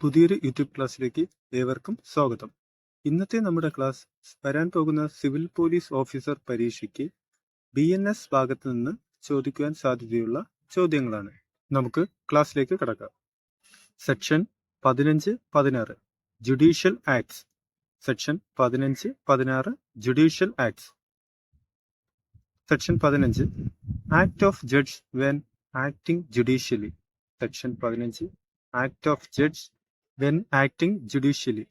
പുതിയൊരു യൂട്യൂബ് ക്ലാസ്സിലേക്ക് ഏവർക്കും സ്വാഗതം. ഇന്നത്തെ നമ്മുടെ ക്ലാസ് വരാൻ പോകുന്ന സിവിൽ പോലീസ് ഓഫീസർ പരീക്ഷയ്ക്ക് BNS ഭാഗത്ത് നിന്ന് ചോദിക്കുവാൻ സാധ്യതയുള്ള ചോദ്യങ്ങളാണ്. നമുക്ക് ക്ലാസ്സിലേക്ക് കടക്കാം. Section 15-16 judicial acts. Section 15-16 judicial acts. Section 15 act of judge when acting judicially. Section 15 act of judge when acting judicially.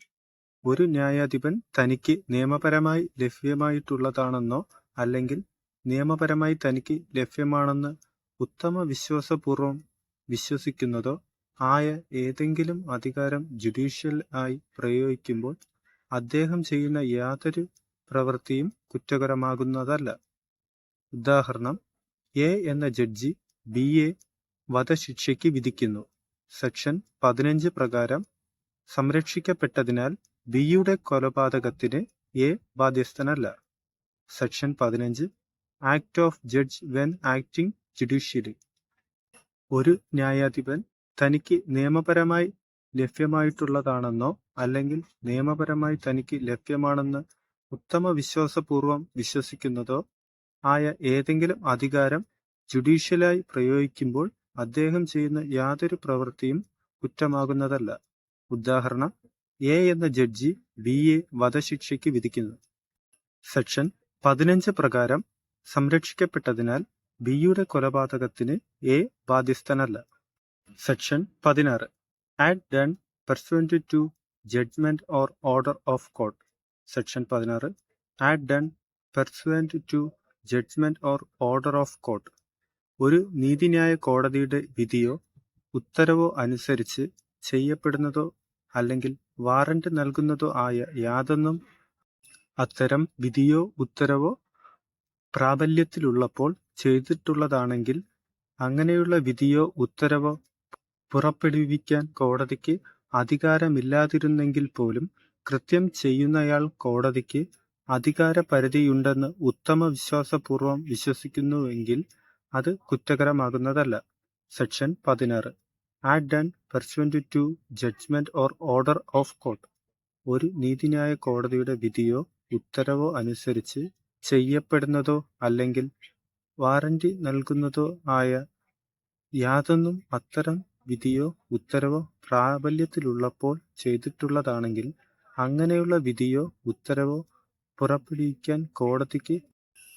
ഒരു ന്യായാധിപൻ തനിക്ക് നിയമപരമായി ലഭ്യമായിട്ടുള്ളതാണെന്നോ അല്ലെങ്കിൽ നിയമപരമായി തനിക്ക് ലഭ്യമാണെന്ന് ഉത്തമ വിശ്വാസപൂർവം വിശ്വസിക്കുന്നതോ ആയ ഏതെങ്കിലും അധികാരം ജുഡീഷ്യൽ ആയി പ്രയോഗിക്കുമ്പോൾ അദ്ദേഹം ചെയ്യുന്ന യാതൊരു പ്രവൃത്തിയും കുറ്റകരമാകുന്നതല്ല. ഉദാഹരണം, എ എന്ന ജഡ്ജി ബിയെ വധശിക്ഷയ്ക്ക് വിധിക്കുന്നു. സെക്ഷൻ 15 പ്രകാരം സംരക്ഷിക്കപ്പെട്ടതിനാൽ ബിയുടെ കൊലപാതകത്തിന് എ ബാധ്യസ്ഥനല്ല. Section 15 act of judge when acting judicially. ഒരു ന്യായാധിപൻ തനിക്ക് നിയമപരമായി ലഭ്യമായിട്ടുള്ളതാണെന്നോ അല്ലെങ്കിൽ നിയമപരമായി തനിക്ക് ലഭ്യമാണെന്ന് ഉത്തമ വിശ്വാസപൂർവം വിശ്വസിക്കുന്നതോ ആയ ഏതെങ്കിലും അധികാരം ജുഡീഷ്യലായി പ്രയോഗിക്കുമ്പോൾ അദ്ദേഹം ചെയ്യുന്ന യാതൊരു പ്രവൃത്തിയും കുറ്റമാകുന്നതല്ല. ഉദാഹരണം, എ എന്ന ജഡ്ജി ബിയെ വധശിക്ഷയ്ക്ക് വിധിക്കുന്നു. സെക്ഷൻ 15 പ്രകാരം സംരക്ഷിക്കപ്പെട്ടതിനാൽ ബിയുടെ കൊലപാതകത്തിന് എ ബാധ്യസ്ഥനല്ല. Section 16 act done pursuant to judgment or order of court. Section 16 act done pursuant to judgment or order of court. ഒരു നീതിന്യായ കോടതിയുടെ വിധിയോ ഉത്തരവോ അനുസരിച്ച് ചെയ്യപ്പെടുന്നതോ അല്ലെങ്കിൽ വാറന്റ് നൽകുന്നതോ ആയ യാതൊന്നും അത്തരം വിധിയോ ഉത്തരവോ പ്രാബല്യത്തിലുള്ളപ്പോൾ ചെയ്തിട്ടുള്ളതാണെങ്കിൽ അങ്ങനെയുള്ള വിധിയോ ഉത്തരവോ പുറപ്പെടുവിക്കാൻ കോടതിക്ക് അധികാരമില്ലാതിരുന്നെങ്കിൽ പോലും കൃത്യം ചെയ്യുന്നയാൾ കോടതിക്ക് അധികാരപരിധിയുണ്ടെന്ന് ഉത്തമ വിശ്വാസപൂർവം വിശ്വസിക്കുന്നുവെങ്കിൽ അത് കുറ്റകരമാകുന്നതല്ല. Section 16 act done pursuant to judgment or order of court. ഒരു നീതിന്യായ കോടതിയുടെ വിധിയോ ഉത്തരവോ അനുസരിച്ച് ചെയ്യപ്പെടുന്നതോ അല്ലെങ്കിൽ വാറന്റ് നൽകുന്നതോ ആയ യാതൊന്നും അത്തരം വിധിയോ ഉത്തരവോ പ്രാബല്യത്തിലുള്ളപ്പോൾ ചെയ്തിട്ടുള്ളതാണെങ്കിൽ അങ്ങനെയുള്ള വിധിയോ ഉത്തരവോ പുറപ്പെടുവിക്കാൻ കോടതിക്ക്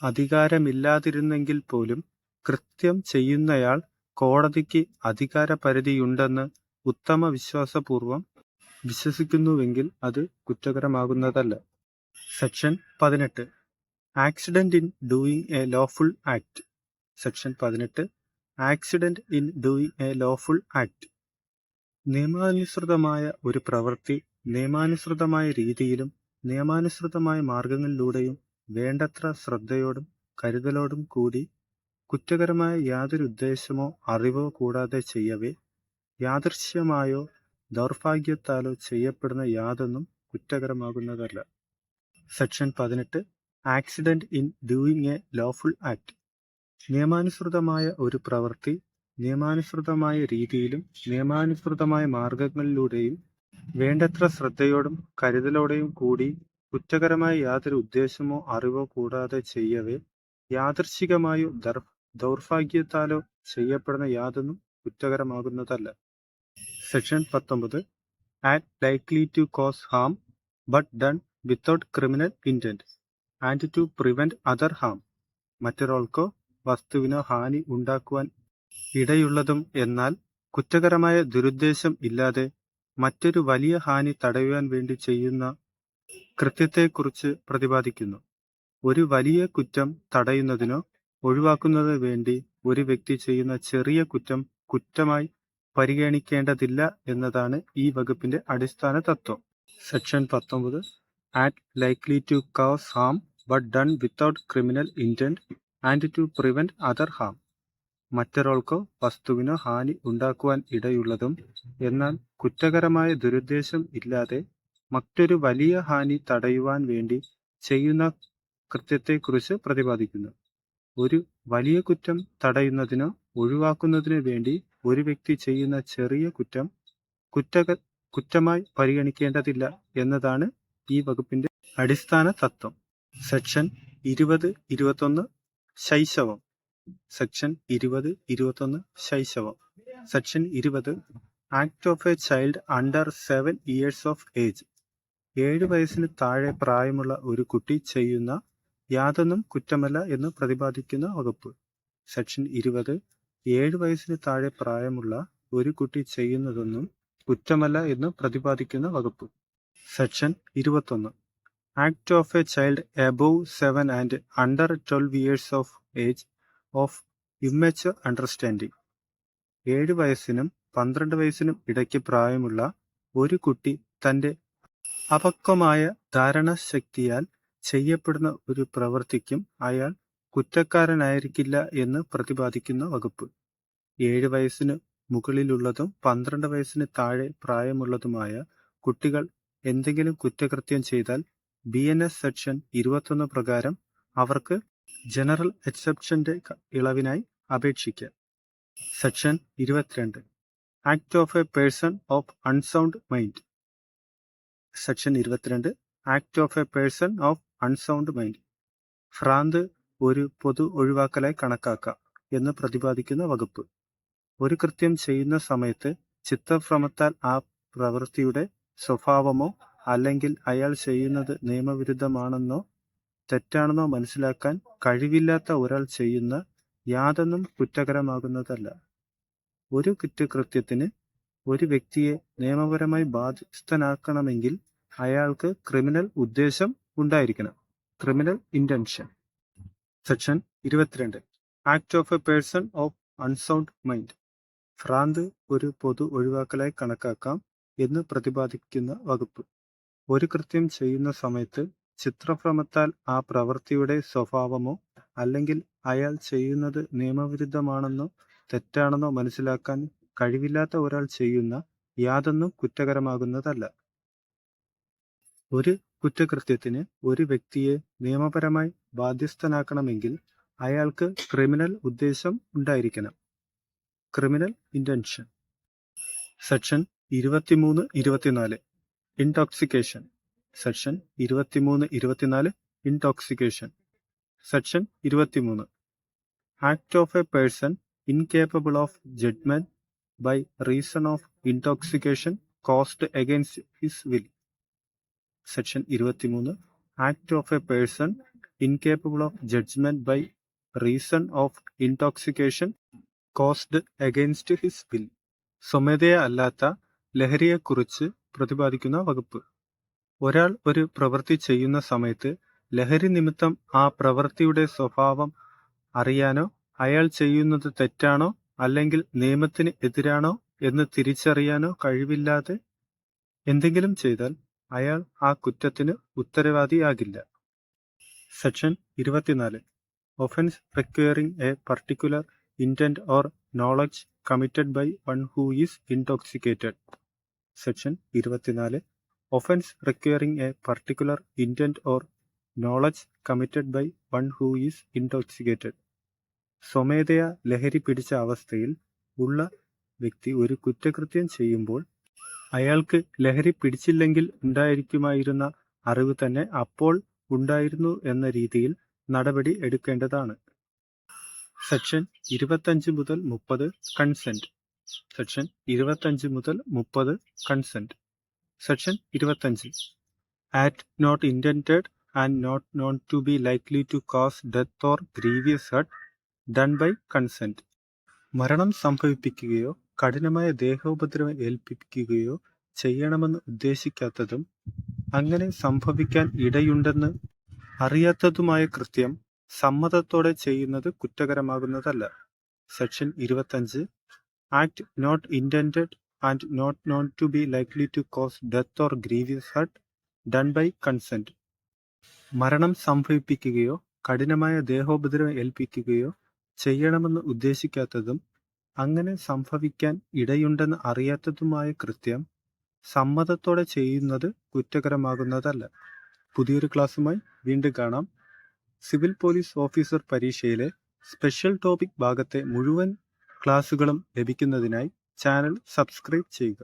അധികാരമില്ലാതിരുന്നെങ്കിൽ പോലും കൃത്യം ചെയ്യുന്നയാൾ കോടതിക്ക് അധികാരപരിധിയുണ്ടെന്ന് ഉത്തമ വിശ്വാസപൂർവം വിശ്വസിക്കുന്നുവെങ്കിൽ അത് കുറ്റകരമാകുന്നതല്ല. Section 18 accident in doing a lawful act. Section 18 accident in doing a lawful act. നിയമാനുസൃതമായ ഒരു പ്രവൃത്തി നിയമാനുസൃതമായ രീതിയിലും നിയമാനുസൃതമായ മാർഗങ്ങളിലൂടെയും വേണ്ടത്ര ശ്രദ്ധയോടും കരുതലോടും കൂടി കുറ്റകരമായ യാതൊരു ഉദ്ദേശമോ അറിവോ കൂടാതെ ചെയ്യവേ യാദൃശ്ചികമായോ ദൗർഭാഗ്യത്താലോ ചെയ്യപ്പെടുന്ന യാതൊന്നും കുറ്റകരമാകുന്നതല്ല. Section 18 accident in doing a lawful act. നിയമാനുസൃതമായ ഒരു പ്രവൃത്തി നിയമാനുസൃതമായ രീതിയിലും നിയമാനുസൃതമായ മാർഗങ്ങളിലൂടെയും വേണ്ടത്ര ശ്രദ്ധയോടും കരുതലോടെയും കൂടി കുറ്റകരമായ യാതൊരു ഉദ്ദേശമോ അറിവോ കൂടാതെ ചെയ്യവേ യാദൃശ്ചികമായോ ദൗർഭാഗ്യത്താലോ ചെയ്യപ്പെടുന്ന യാതൊന്നും കുറ്റകരമാകുന്നതല്ല. Section 19 act likely to cause harm but done without criminal intent and to prevent other harm. മറ്റൊരാൾക്കോ വസ്തുവിനോ ഹാനി ഉണ്ടാക്കുവാൻ ഇടയുള്ളതും എന്നാൽ കുറ്റകരമായ ദുരുദ്ദേശം ഇല്ലാതെ മറ്റൊരു വലിയ ഹാനി തടയുവാൻ വേണ്ടി ചെയ്യുന്ന കൃത്യത്തെക്കുറിച്ച് പ്രതിപാദിക്കുന്നു. ഒരു വലിയ കുറ്റം തടയുന്നതിനോ ഒഴിവാക്കുന്നതിനോ വേണ്ടി ഒരു വ്യക്തി ചെയ്യുന്ന ചെറിയ കുറ്റം കുറ്റമായി പരിഗണിക്കേണ്ടതില്ല എന്നതാണ് ഈ വകുപ്പിന്റെ അടിസ്ഥാന തത്വം. Section 19 act likely to cause harm but done without criminal intent and to prevent other harm. മറ്റൊരാൾക്കോ വസ്തുവിനോ ഹാനി ഉണ്ടാക്കുവാൻ ഇടയുള്ളതും എന്നാൽ കുറ്റകരമായ ദുരുദ്ദേശം ഇല്ലാതെ മറ്റൊരു വലിയ ഹാനി തടയുവാൻ വേണ്ടി ചെയ്യുന്ന കൃത്യത്തെക്കുറിച്ച് പ്രതിപാദിക്കുന്നു. ഒരു വലിയ കുറ്റം തടയുന്നതിനോ ഒഴിവാക്കുന്നതിനോ വേണ്ടി ഒരു വ്യക്തി ചെയ്യുന്ന ചെറിയ കുറ്റം കുറ്റമായി പരിഗണിക്കേണ്ടതില്ല എന്നതാണ് ഈ വകുപ്പിന്റെ അടിസ്ഥാന തത്വം. സെക്ഷൻ 20-21 ശൈശവം. സെക്ഷൻ 20-21 ശൈശവം. Section 20 act of a child under 7 years of age. 7 വയസ്സിന് താഴെ പ്രായമുള്ള ഒരു കുട്ടി ചെയ്യുന്ന യാതൊന്നും കുറ്റമല്ല എന്ന് പ്രതിപാദിക്കുന്ന വകുപ്പ്. സെക്ഷൻ 20 7 വയസ്സിന് താഴെ പ്രായമുള്ള ഒരു കുട്ടി ചെയ്യുന്നതൊന്നും കുറ്റമല്ല എന്ന് പ്രതിപാദിക്കുന്ന വകുപ്പ്. Section 21 act of a child above 7 and under 12 years of age of immature understanding. 7 വയസ്സിനും 12 വയസ്സിനും ഇടയ്ക്ക് പ്രായമുള്ള ഒരു കുട്ടി തന്റെ അപക്വമായ ധാരണാശക്തിയാൽ ചെയ്യപ്പെടുന്ന ഒരു പ്രവൃത്തിക്കും അയാൾ കുറ്റക്കാരനായിരിക്കില്ല എന്ന് പ്രതിപാദിക്കുന്ന വകുപ്പ്. 7 വയസ്സിന് മുകളിലുള്ളതും 12 വയസ്സിന് താഴെ പ്രായമുള്ളതുമായ കുട്ടികൾ എന്തെങ്കിലും കുറ്റകൃത്യം ചെയ്താൽ BNS സെക്ഷൻ 21 പ്രകാരം അവർക്ക് ജനറൽ എക്സെപ്ഷന്റെ ഇളവിനായി അപേക്ഷിക്കാം. Section 22 act of a person of unsound mind. Section 22 act of a person of unsound mind. ഭ്രാന്ത് ഒരു പൊതു ഒഴിവാക്കലായി കണക്കാക്കാം എന്ന് പ്രതിപാദിക്കുന്ന വകുപ്പ്. ഒരു കൃത്യം ചെയ്യുന്ന സമയത്ത് ചിത്തഭ്രമത്താൽ ആ പ്രവൃത്തിയുടെ സ്വഭാവമോ അല്ലെങ്കിൽ അയാൾ ചെയ്യുന്നത് നിയമവിരുദ്ധമാണെന്നോ തെറ്റാണെന്നോ മനസ്സിലാക്കാൻ കഴിവില്ലാത്ത ഒരാൾ ചെയ്യുന്ന യാതൊന്നും കുറ്റകരമാകുന്നതല്ല. ഒരു കുറ്റകൃത്യത്തിന് ഒരു വ്യക്തിയെ നിയമപരമായി ബാധ്യസ്ഥനാക്കണമെങ്കിൽ അയാൾക്ക് ക്രിമിനൽ ഉദ്ദേശം ഉണ്ടായിരിക്കണം, criminal intention. Section 22 act of a person of unsound mind. ഭ്രാന്ത് ഒരു പൊതു ഒഴിവാക്കലായി കണക്കാക്കാം എന്ന് പ്രതിപാദിക്കുന്ന വകുപ്പ്. ഒരു കൃത്യം ചെയ്യുന്ന സമയത്ത് ചിത്തഭ്രമത്താൽ ആ പ്രവൃത്തിയുടെ സ്വഭാവമോ അല്ലെങ്കിൽ അയാൾ ചെയ്യുന്നത് നിയമവിരുദ്ധമാണെന്നോ തെറ്റാണെന്നോ മനസ്സിലാക്കാൻ കഴിവില്ലാത്ത ഒരാൾ ചെയ്യുന്ന യാതൊന്നും കുറ്റകരമാകുന്നതല്ല. ഒരു കുറ്റകൃത്യത്തിന് ഒരു വ്യക്തിയെ നിയമപരമായി ബാധ്യസ്ഥനാക്കണമെങ്കിൽ അയാൾക്ക് ക്രിമിനൽ ഉദ്ദേശം ഉണ്ടായിരിക്കണം, criminal intention. Section 23-24 intoxication. Section 23-24 intoxication. Section 23 act of a person incapable of judgment by reason of intoxication caused against his will. Section 23 act of a person incapable of judgment by reason of intoxication caused against his will. സ്വമേധയാ അല്ലാത്ത ലഹരിയെക്കുറിച്ച് പ്രതിപാദിക്കുന്ന വകുപ്പ്. ഒരാൾ ഒരു പ്രവൃത്തി ചെയ്യുന്ന സമയത്ത് ലഹരി നിമിത്തം ആ പ്രവൃത്തിയുടെ സ്വഭാവം അറിയാനോ അയാൾ ചെയ്യുന്നത് തെറ്റാണോ അല്ലെങ്കിൽ നിയമത്തിന് എതിരാണോ എന്ന് തിരിച്ചറിയാനോ കഴിവില്ലാതെ എന്തെങ്കിലും ചെയ്താൽ അയാൾ ആ കുറ്റത്തിന് ഉത്തരവാദിയാകില്ല. Section 24 offence requiring a particular intent or knowledge committed by one who is intoxicated. Section 24 Offense requiring a particular intent or knowledge committed by one who is intoxicated. സ്വമേധയാ ലഹരി പിടിച്ച അവസ്ഥയിൽ ഉള്ള വ്യക്തി ഒരു കുറ്റകൃത്യം ചെയ്യുമ്പോൾ അയാൾക്ക് ലഹരി പിടിച്ചില്ലെങ്കിൽ ഉണ്ടായിരിക്കുമായിരുന്ന അറിവ് തന്നെ അപ്പോൾ ഉണ്ടായിരുന്നു എന്ന രീതിയിൽ നടപടി എടുക്കേണ്ടതാണ്. സെക്ഷൻ 25 മുതൽ 30 കൺസെന്റ്. സെക്ഷൻ 25 മുതൽ 30 consent. Section 25 act not intended and not known to be likely to cause death or grievous hurt done by consent. മരണം സംഭവിപ്പിക്കുകയോ കഠിനമായ ദേഹോപദ്രവം ഏൽപ്പിക്കുകയോ ചെയ്യണമെന്ന് ഉദ്ദേശിക്കാത്തതും അങ്ങനെ സംഭവിക്കാൻ ഇടയുണ്ടെന്ന് അറിയാത്തതുമായ കൃത്യം സമ്മതത്തോടെ ചെയ്യുന്നത് കുറ്റകരമാകുന്നതല്ല. Section 25 act not intended and not known to be likely to cause death or grievous hurt done by consent. മരണം സംഭവിപ്പിക്കുകയോ കഠിനമായ ദേഹോപദ്രവം ഏൽപ്പിക്കുകയോ ചെയ്യണമെന്ന് ഉദ്ദേശിക്കാത്തതും അങ്ങനെ സംഭവിക്കാൻ ഇടയുണ്ടെന്ന് അറിയാത്തതുമായ കൃത്യം സമ്മതത്തോടെ ചെയ്യുന്നത് കുറ്റകരമാകുന്നതല്ല. പുതിയൊരു ക്ലാസ്സുമായി വീണ്ടും കാണാം. സിവിൽ പോലീസ് ഓഫീസർ പരീക്ഷയിലെ സ്പെഷ്യൽ ടോപ്പിക് ഭാഗത്തെ മുഴുവൻ ക്ലാസുകളും ലഭിക്കുന്നതിനായി ചാനൽ സബ്സ്ക്രൈബ് ചെയ്യുക.